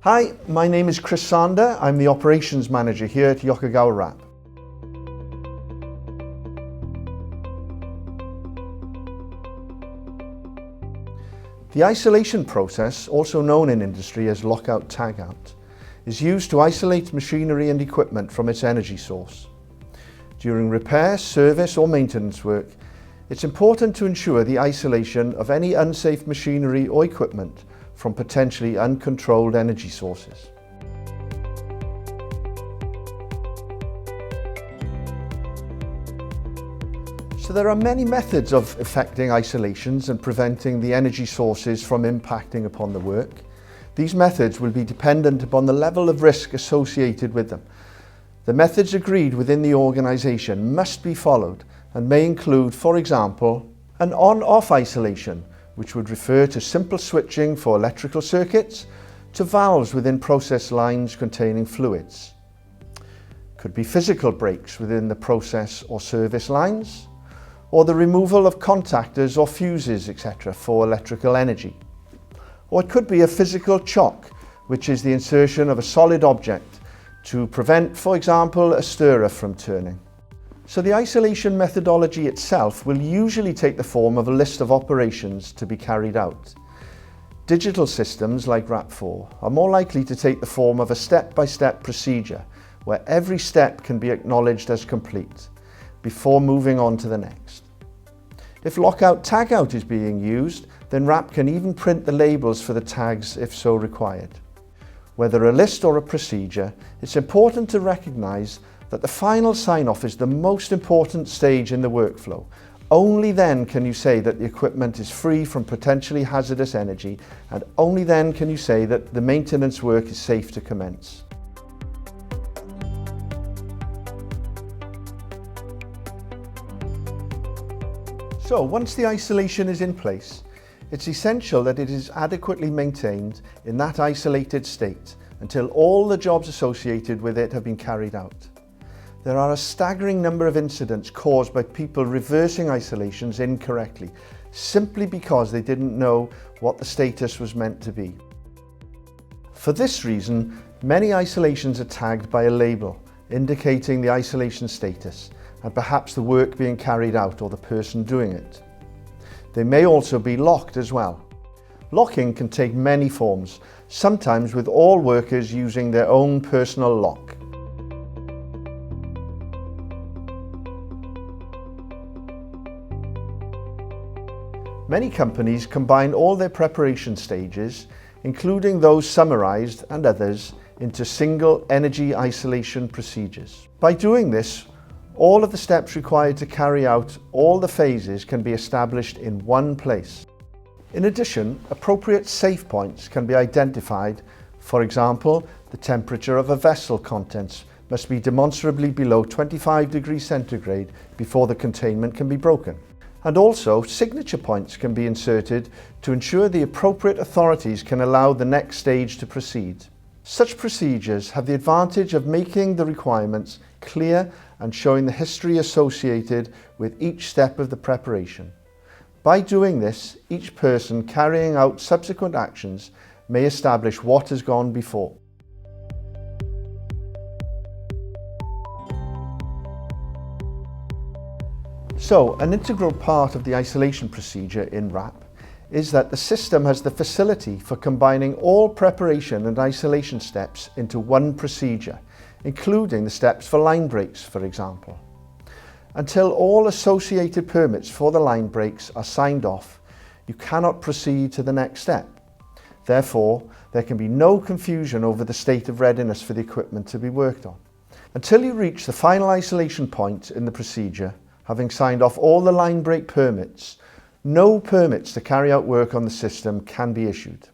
Hi, my name is Chris Sander. I'm the Operations Manager here at Yokogawa RAP. The isolation process, also known in industry as lockout-tagout, is used to isolate machinery and equipment from its energy source. During repair, service or maintenance work, it's important to ensure the isolation of any unsafe machinery or equipment from potentially uncontrolled energy sources. So there are many methods of effecting isolations and preventing the energy sources from impacting upon the work. These methods will be dependent upon the level of risk associated with them. The methods agreed within the organisation must be followed and may include, for example, an on-off isolation, which would refer to simple switching for electrical circuits to valves within process lines containing fluids. Could be physical breaks within the process or service lines, or the removal of contactors or fuses, etc. for electrical energy. Or it could be a physical chock, which is the insertion of a solid object to prevent, for example, a stirrer from turning. So the isolation methodology itself will usually take the form of a list of operations to be carried out. Digital systems like RAP4 are more likely to take the form of a step-by-step procedure where every step can be acknowledged as complete before moving on to the next. If lockout-tagout is being used, then RAP can even print the labels for the tags if so required. Whether a list or a procedure, it's important to recognise that the final sign-off is the most important stage in the workflow. Only then can you say that the equipment is free from potentially hazardous energy, and only then can you say that the maintenance work is safe to commence. So once the isolation is in place, it's essential that it is adequately maintained in that isolated state until all the jobs associated with it have been carried out. There are a staggering number of incidents caused by people reversing isolations incorrectly, simply because they didn't know what the status was meant to be. For this reason, many isolations are tagged by a label indicating the isolation status and perhaps the work being carried out or the person doing it. They may also be locked as well. Locking can take many forms, sometimes with all workers using their own personal lock. Many companies combine all their preparation stages, including those summarised and others, into single energy isolation procedures. By doing this, all of the steps required to carry out all the phases can be established in one place. In addition, appropriate safe points can be identified. For example, the temperature of a vessel contents must be demonstrably below 25 degrees centigrade before the containment can be broken. And also, signature points can be inserted to ensure the appropriate authorities can allow the next stage to proceed. Such procedures have the advantage of making the requirements clear and showing the history associated with each step of the preparation. By doing this, each person carrying out subsequent actions may establish what has gone before. So, an integral part of the isolation procedure in RAP is that the system has the facility for combining all preparation and isolation steps into one procedure, including the steps for line breaks, for example. Until all associated permits for the line breaks are signed off, you cannot proceed to the next step. Therefore, there can be no confusion over the state of readiness for the equipment to be worked on. Until you reach the final isolation point in the procedure, having signed off all the line break permits, no permits to carry out work on the system can be issued.